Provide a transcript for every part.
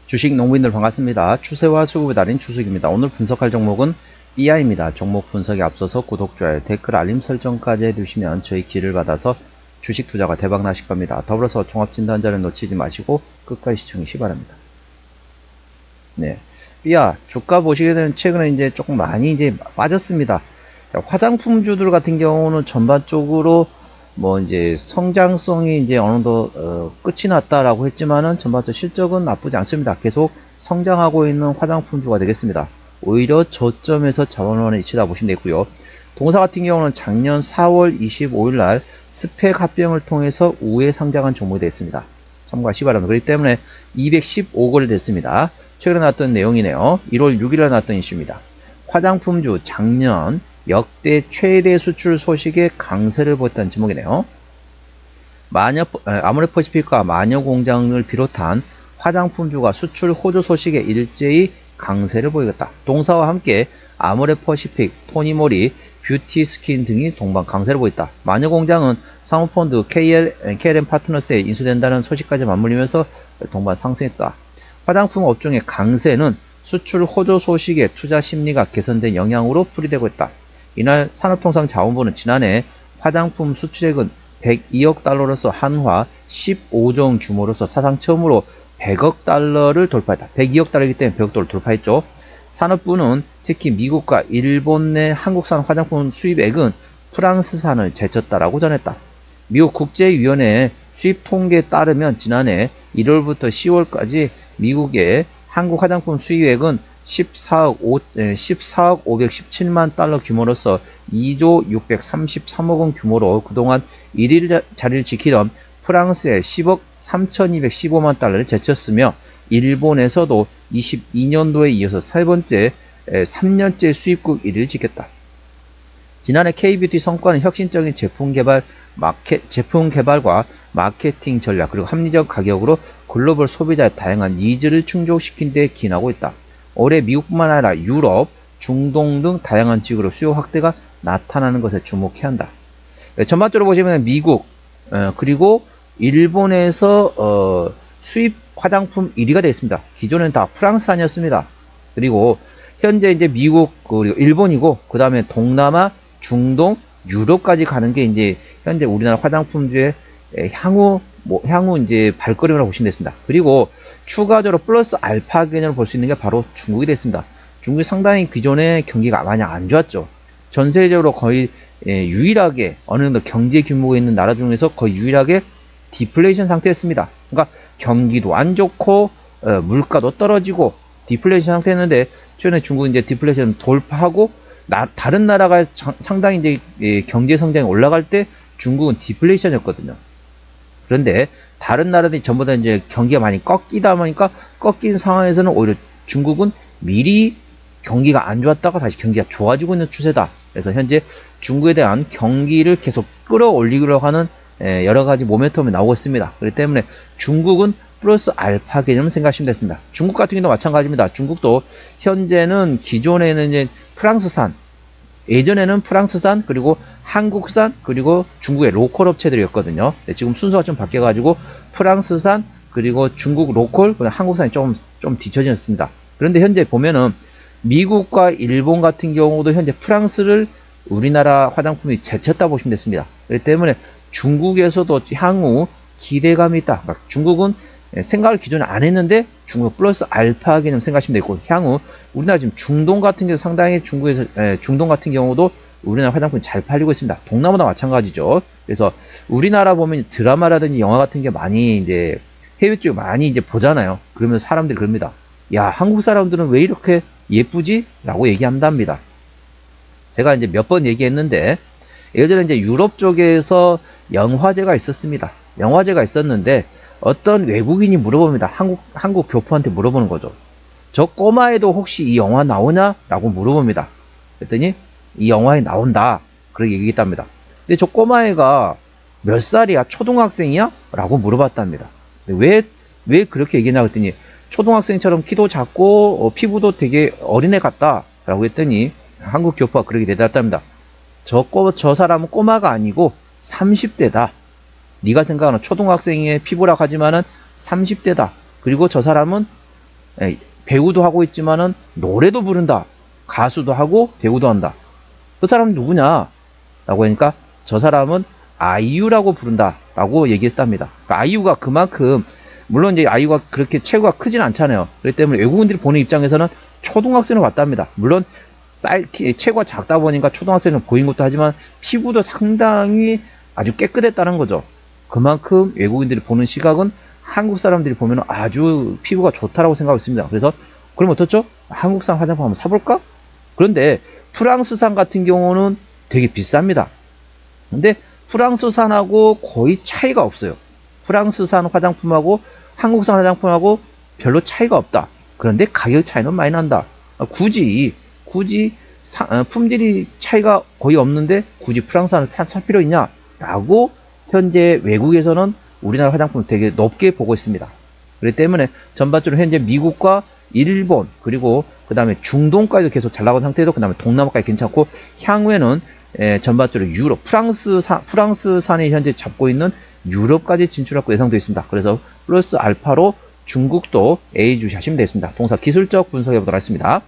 주식 농부인들 반갑습니다. 추세와 수급의 달인 추석입니다. 오늘 분석할 종목은 BI입니다. 종목 분석에 앞서서 구독, 좋아요, 댓글, 알림 설정까지 해두시면 저희 길을 받아서 주식 투자가 대박 나실 겁니다. 더불어서 종합진단자를 놓치지 마시고 끝까지 시청하시기 바랍니다. 네, BI 주가 보시게 되면 최근에 이제 조금 많이 이제 빠졌습니다. 화장품주들 같은 경우는 전반적으로 뭐 이제 성장성이 이제 어느 정도 끝이 났다라고 했지만은 전반적으로 실적은 나쁘지 않습니다. 계속 성장하고 있는 화장품주가 되겠습니다. 오히려 저점에서 자원론에 치다 보시면 되고요. 동사 같은 경우는 작년 4월 25일 날 스펙 합병을 통해서 우회 상장한 종목이 됐습니다. 참고하시기 바랍니다. 그렇기 때문에 215거래 됐습니다. 최근에 나왔던 내용이네요. 1월 6일에 나왔던 이슈입니다. 화장품주 작년 역대 최대 수출 소식에 강세를 보였다는 제목이네요. 아모레퍼시픽과 마녀공장을 비롯한 화장품주가 수출 호조 소식에 일제히 강세를 보이겠다. 동사와 함께 아모레퍼시픽, 토니모리, 뷰티스킨 등이 동반 강세를 보였다. 마녀공장은 사모펀드 KLM 파트너스에 인수된다는 소식까지 맞물리면서 동반 상승했다. 화장품 업종의 강세는 수출 호조 소식에 투자 심리가 개선된 영향으로 풀이되고 있다. 이날 산업통상자원부는 지난해 화장품 수출액은 102억 달러로서 한화 15조 규모로서 사상 처음으로 100억 달러를 돌파했다. 102억 달러이기 때문에 100억 달러를 돌파했죠. 산업부는 특히 미국과 일본 내 한국산 화장품 수입액은 프랑스산을 제쳤다라고 전했다. 미국 국제위원회 수입 통계에 따르면 지난해 1월부터 10월까지 미국의 한국 화장품 수입액은 14억 517만 달러 규모로서 2조 633억 원 규모로 그동안 1위 자리를 지키던 프랑스의 10억 3215만 달러를 제쳤으며 일본에서도 22년도에 이어서 세 번째 3년째 수입국 1위를 지켰다. 지난해 K뷰티 성과는 혁신적인 제품 개발과 마케팅 전략 그리고 합리적 가격으로 글로벌 소비자의 다양한 니즈를 충족시킨 데 기인하고 있다. 올해 미국뿐만 아니라 유럽, 중동 등 다양한 지역으로 수요 확대가 나타나는 것에 주목해야 한다. 전반적으로 보시면 미국 그리고 일본에서 수입 화장품 1위가 되어 있습니다. 기존에는 다 프랑스산이었습니다. 그리고 현재 이제 미국 그리고 일본이고 그 다음에 동남아, 중동, 유럽까지 가는 게 이제 현재 우리나라 화장품주의 향후 이제 발걸음이라고 보시면 되겠습니다. 그리고 추가적으로 플러스 알파 개념을 볼 수 있는 게 바로 중국이 됐습니다. 중국이 상당히 기존에 경기가 많이 안 좋았죠. 전 세계적으로 거의 유일하게 어느 정도 경제 규모가 있는 나라 중에서 거의 유일하게 디플레이션 상태였습니다. 그러니까 경기도 안 좋고 물가도 떨어지고 디플레이션 상태였는데 최근에 중국은 이제 디플레이션 돌파하고 다른 나라가 상당히 이제 경제 성장이 올라갈 때 중국은 디플레이션이었거든요. 그런데 다른 나라들이 전부 다 이제 경기가 많이 꺾이다 보니까 꺾인 상황에서는 오히려 중국은 미리 경기가 안 좋았다가 다시 경기가 좋아지고 있는 추세다. 그래서 현재 중국에 대한 경기를 계속 끌어올리려고 하는 여러 가지 모멘텀이 나오고 있습니다. 그렇기 때문에 중국은 플러스 알파 개념을 생각하시면 됐습니다. 중국 같은 경우도 마찬가지입니다. 중국도 현재는 기존에는 이제 프랑스산, 예전에는 프랑스산 그리고 한국산 그리고 중국의 로컬 업체들이었거든요. 네, 지금 순서가 좀 바뀌어가지고 프랑스산 그리고 중국 로컬 그리고 한국산이 좀 뒤처졌습니다. 그런데 현재 보면은 미국과 일본 같은 경우도 현재 프랑스를 우리나라 화장품이 제쳤다 보시면 됐습니다. 그렇기 때문에 중국에서도 향후 기대감이 있다. 그러니까 중국은 생각을 기존에 안 했는데 중국 플러스 알파 개념 생각하시면 되고 향후 우리나라 지금 중동 같은 경우 상당히 중동 같은 경우도 우리나라 화장품이 잘 팔리고 있습니다. 동남아도 마찬가지죠. 그래서 우리나라 보면 드라마라든지 영화 같은 게 많이 이제 해외 쪽에 많이 이제 보잖아요. 그러면 사람들이 그럽니다. 야, 한국 사람들은 왜 이렇게 예쁘지? 라고 얘기한답니다. 제가 이제 몇 번 얘기했는데 예전에 이제 유럽 쪽에서 영화제가 있었습니다. 영화제가 있었는데 어떤 외국인이 물어봅니다. 한국 교포한테 물어보는 거죠. 저 꼬마애도 혹시 이 영화 나오냐? 라고 물어봅니다. 그랬더니 이 영화에 나온다. 그렇게 얘기했답니다. 근데 저 꼬마애가 몇 살이야? 초등학생이야? 라고 물어봤답니다. 왜 그렇게 얘기했냐 그랬더니 초등학생처럼 키도 작고 피부도 되게 어린애 같다. 라고 했더니 한국 교포가 그렇게 대답합니다. 저 사람은 꼬마가 아니고 30대다. 네가 생각하는 초등학생의 피부라고 하지만은 30대다. 그리고 저 사람은 배우도 하고 있지만은 노래도 부른다. 가수도 하고 배우도 한다. 그 사람은 누구냐? 라고 하니까 저 사람은 아이유라고 부른다. 라고 얘기했답니다. 그러니까 아이유가 그만큼 물론 이제 아이유가 그렇게 체구가 크진 않잖아요. 그렇기 때문에 외국인들이 보는 입장에서는 초등학생을 봤답니다. 물론 체구가 작다 보니까 초등학생은 보인 것도 하지만 피부도 상당히 아주 깨끗했다는 거죠. 그만큼 외국인들이 보는 시각은 한국 사람들이 보면 아주 피부가 좋다라고 생각하고 있습니다. 그래서 그럼 어떻죠? 한국산 화장품 한번 사볼까? 그런데 프랑스산 같은 경우는 되게 비쌉니다. 근데 프랑스산하고 거의 차이가 없어요. 프랑스산 화장품하고 한국산 화장품하고 별로 차이가 없다. 그런데 가격 차이는 많이 난다. 굳이 품질이 차이가 거의 없는데 굳이 프랑스산을 살 필요 있냐? 라고 현재 외국에서는 우리나라 화장품을 되게 높게 보고 있습니다. 그렇기 때문에 전반적으로 현재 미국과 일본 그리고 그 다음에 중동까지도 계속 잘 나가는 상태에서 그 다음에 동남아까지 괜찮고 향후에는 전반적으로 유럽, 프랑스산이 현재 잡고 있는 유럽까지 진출할 거 예상되어 있습니다. 그래서 플러스 알파로 중국도 A주시 하시면 되겠습니다. 동사 기술적 분석해 보도록 하겠습니다.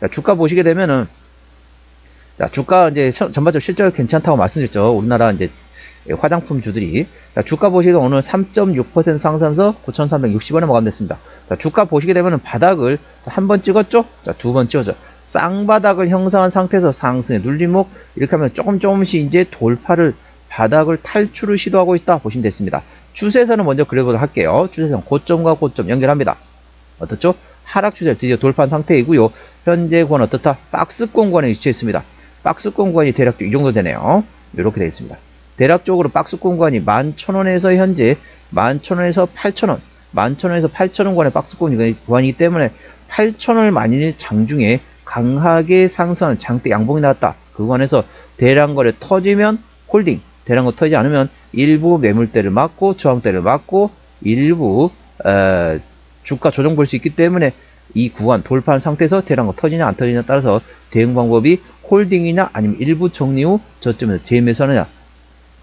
자, 주가 보시게 되면은 자, 주가 이제 전반적으로 실적 괜찮다고 말씀드렸죠. 우리나라 이제 화장품주들이. 자, 주가 보시게 되면 오늘 3.6% 상승해서 9,360원에 마감됐습니다. 자, 주가 보시게 되면 바닥을 한 번 찍었죠? 자, 두 번 찍었죠. 쌍바닥을 형성한 상태에서 상승의 눌림목 이렇게 하면 조금씩 이제 돌파를 바닥을 탈출을 시도하고 있다 보시면 됐습니다. 추세선을 먼저 그려보도록 할게요. 추세선 고점과 고점 연결합니다. 어떻죠? 하락 추세를 드디어 돌파한 상태이고요. 현재 구간 어떻다? 박스권 구간에 위치해 있습니다. 박스권 구간이 대략 이 정도 되네요. 이렇게 되어 있습니다. 대략적으로 박스권 구간이 11,000원에서 현재 11,000원에서 8,000원 11,000원에서 8,000원 구간의 박스권 구간이기 때문에 8,000원을 만일 장중에 강하게 상승하는 장대 양봉이 나왔다. 그 구간에서 대량거래 터지면 홀딩, 대량거 터지지 않으면 일부 매물대를 맞고 저항대를 맞고 일부 주가 조정 볼 수 있기 때문에 이 구간 돌파한 상태에서 대량거 터지냐 안 터지냐에 따라서 대응 방법이 홀딩이냐 아니면 일부 정리 후 저점에서 재매수하느냐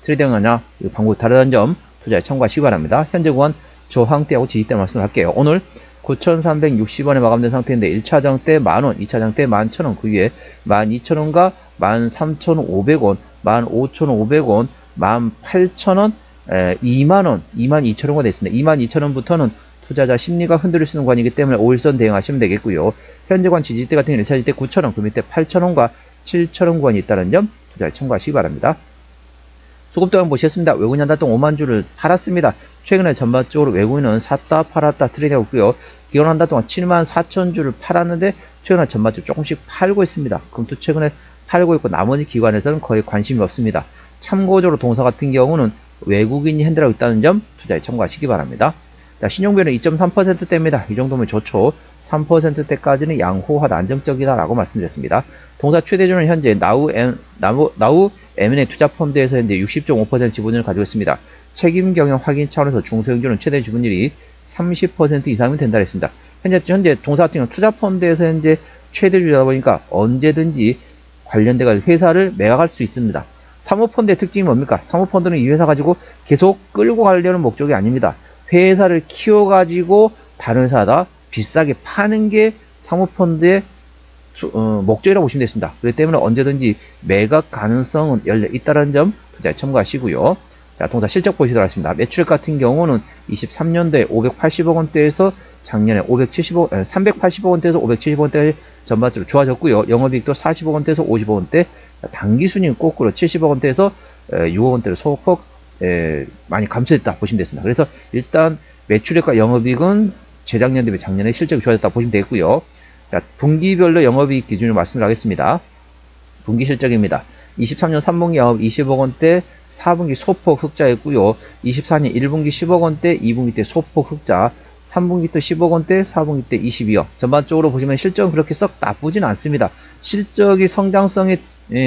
트레이딩하느냐 이 방법이 다르다는 점 투자에 참고하시기 바랍니다. 현재 구간 저항대하고 지지대 말씀을 할게요. 오늘 9,360원에 마감된 상태인데 1차장 때 만원, 2차장 때 11,000원, 그 위에 12,000원과 13,500원, 15,500원, 18,000원, 2만원, 22,000원가 됐습니다. 22,000원부터는 투자자 심리가 흔들릴 수 있는 구간이기 때문에 5일선 대응하시면 되겠고요. 현재 관 지지대 같은 경우는 1차 지지대 9,000원, 그 밑에 8,000원과 7,000원 구간이 있다는 점 투자에 참고하시기 바랍니다. 수급도량 보시겠습니다. 외국인 한 달 동안 5만 주를 팔았습니다. 최근에 전반적으로 외국인은 샀다 팔았다 트레이딩하고 있고요. 기관 한 달 동안 7만 4천 주를 팔았는데 최근에 전반적으로 조금씩 팔고 있습니다. 금토 최근에 팔고 있고 나머지 기관에서는 거의 관심이 없습니다. 참고적으로 동사 같은 경우는 외국인이 핸들하고 있다는 점 투자에 참고하시기 바랍니다. 자, 신용비율은 2.3%대입니다. 이 정도면 좋죠. 3%대까지는 양호하다, 안정적이다 라고 말씀드렸습니다. 동사 최대주는 현재 나우 M&A 투자펀드에서 현재 60.5% 지분을 가지고 있습니다. 책임 경영 확인 차원에서 중소형주는 최대 지분율이 30% 이상이면 된다 했습니다. 현재 동사 같은 경우는 투자펀드에서 현재 최대주주다 보니까 언제든지 관련돼가 회사를 매각할 수 있습니다. 사모펀드의 특징이 뭡니까? 사모펀드는 이 회사 가지고 계속 끌고 가려는 목적이 아닙니다. 회사를 키워가지고 다른 회사다 비싸게 파는 게 사모펀드의 목적이라고 보시면 되겠습니다. 그렇기 때문에 언제든지 매각 가능성은 열려 있다는 점 투자에 참고하시고요. 자, 동사 실적 보시도록 하겠습니다. 매출액 같은 경우는 23년도에 580억 원대에서 작년에 380억 원대에서 570억 원대 전반적으로 좋아졌고요. 영업이익도 40억 원대에서 50억 원대, 당기순이익 거꾸로 70억 원대에서 6억 원대로 소폭 많이 감소했다 보시면 되겠습니다. 그래서 일단 매출액과 영업이익은 재작년 대비 작년에 실적이 좋아졌다 보시면 되겠고요. 자, 분기별로 영업이익 기준으로 말씀을 하겠습니다. 분기 실적입니다. 23년 3분기 영업 20억 원대, 4분기 소폭 흑자였고요. 24년 1분기 10억 원대, 2분기 때 소폭 흑자, 3분기 때 10억 원대, 4분기 때 22억. 전반적으로 보시면 실적은 그렇게 썩 나쁘진 않습니다. 실적이 성장성이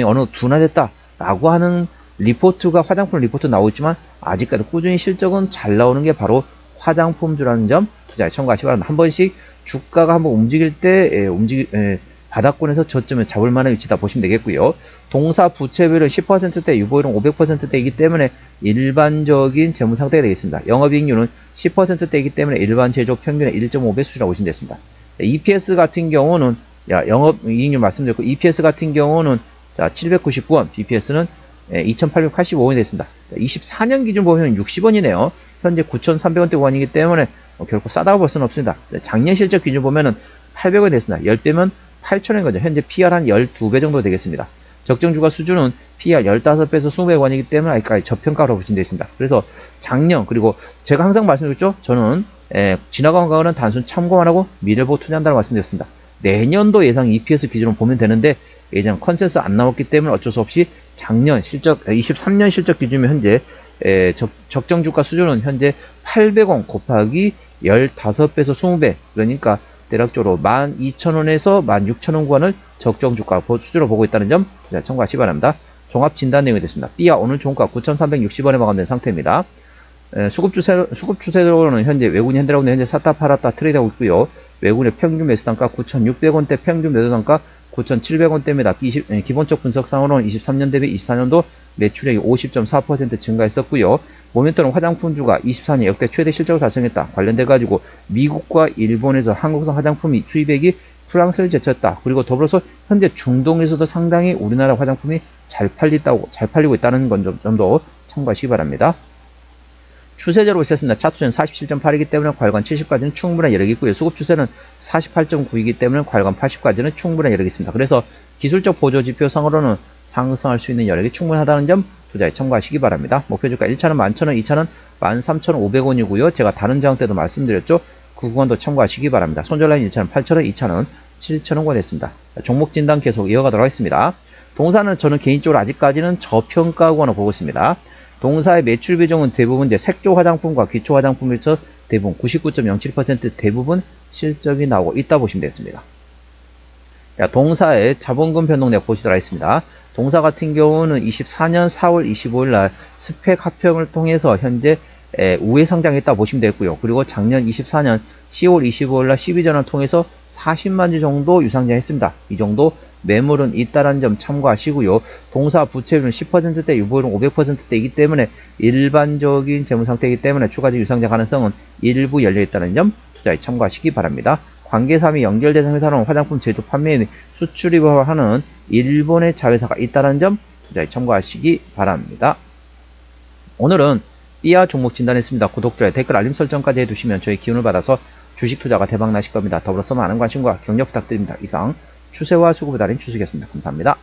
어느 둔화됐다 라고 하는 리포트가 화장품 리포트 나오고 있지만 아직까지 꾸준히 실적은 잘 나오는 게 바로 화장품주라는 점 투자에 참고하시기 바랍니다. 한 번씩 주가가 한번 움직일 때 바닥권에서 저점을 잡을 만한 위치다 보시면 되겠고요. 동사 부채비율은 10%대, 유보율은 500%대이기 때문에 일반적인 재무 상태가 되겠습니다. 영업이익률은 10%대이기 때문에 일반 제조 평균의 1.5배 수준이라고 보시면 되겠습니다. EPS 같은 경우는 영업이익률 말씀드렸고 EPS 같은 경우는 자 799원, BPS는 2885원이 됐습니다. 24년 기준 보면 60원이네요. 현재 9,300원대 원이기 때문에 결코 싸다고 볼 수는 없습니다. 작년 실적 기준 보면은 800원이 됐습니다. 10배면 8,000원인 거죠. 현재 PR 한 12배 정도 되겠습니다. 적정주가 수준은 PR 15배에서 20배 원이기 때문에 아직까지 저평가로 보시면 되겠습니다. 그래서 작년, 그리고 제가 항상 말씀드렸죠. 저는 지나간 과거는 단순 참고만 하고 미래 보고 투자한다고 말씀드렸습니다. 내년도 예상 EPS 기준으로 보면 되는데 예전 컨센서스 안 나왔기 때문에 어쩔 수 없이 작년 실적 23년 실적 기준이면 현재 적정주가 수준은 현재 800원 곱하기 15배에서 20배, 그러니까 대략적으로 12,000원에서 16,000원 구간을 적정주가 수준으로 보고 있다는 점 참고하시기 바랍니다. 종합 진단 내용이 됐습니다. 삐아 오늘 종가 9,360원에 마감된 상태입니다. 수급 추세로는 현재 외국인 현대라고는 현재 샀다 팔았다 트레이드하고 있고요. 외국인의 평균 매수 단가 9,600원대, 평균 매도 단가 9,700원대입니다. 기본적 분석상으로는 23년 대비 24년도 매출액이 50.4% 증가했었고요. 모멘텀은 화장품주가 24년 역대 최대 실적을 달성했다. 관련돼 가지고 미국과 일본에서 한국산 화장품이 수입액이 프랑스를 제쳤다. 그리고 더불어서 현재 중동에서도 상당히 우리나라 화장품이 잘 팔리고 있다는 점도 참고하시기 바랍니다. 추세적으로 있었습니다. 차트는 47.8이기 때문에 과열관 70까지는 충분한 여력이 있고요. 수급 추세는 48.9이기 때문에 과열관 80까지는 충분한 여력이 있습니다. 그래서 기술적 보조 지표상으로는 상승할 수 있는 여력이 충분하다는 점 투자에 참고하시기 바랍니다. 목표주가 1차는 11,000원, 2차는 13,500원이고요. 제가 다른 장학 때도 말씀드렸죠. 그 구간도 참고하시기 바랍니다. 손절라인 1차는 8,000원, 2차는 7,000원과 됐습니다. 종목 진단 계속 이어가도록 하겠습니다. 동사는 저는 개인적으로 아직까지는 저평가 구간을 보고 있습니다. 동사의 매출 비중은 대부분 이제 색조 화장품과 기초 화장품에서 대부분 99.07% 대부분 실적이 나오고 있다 보시면 되겠습니다. 동사의 자본금 변동 내역 보시도록 하겠습니다. 동사 같은 경우는 24년 4월 25일 날 스펙 합병을 통해서 현재 우회 상장했다 보시면 되겠고요. 그리고 작년 24년 10월 25일 날 12전환을 통해서 40만 주 정도 유상장했습니다. 이 정도 매물은 있다라는 점 참고하시고요. 동사 부채율은 10%대, 유보율은 500%대이기 때문에 일반적인 재무 상태이기 때문에 추가적 유상장 가능성은 일부 열려있다는 점 투자에 참고하시기 바랍니다. 관계사및 연결 대상 회사는 화장품 제조 판매인 수출입을 하는 일본의 자회사가 있다는 점 투자에 참고하시기 바랍니다. 오늘은 삐아 종목 진단했습니다. 구독, 좋아요, 댓글, 알림 설정까지 해두시면 저희 기운을 받아서 주식 투자가 대박 나실 겁니다. 더불어서 많은 관심과 격려 부탁드립니다. 이상 추세와 수급에 달인 추석이었습니다. 감사합니다.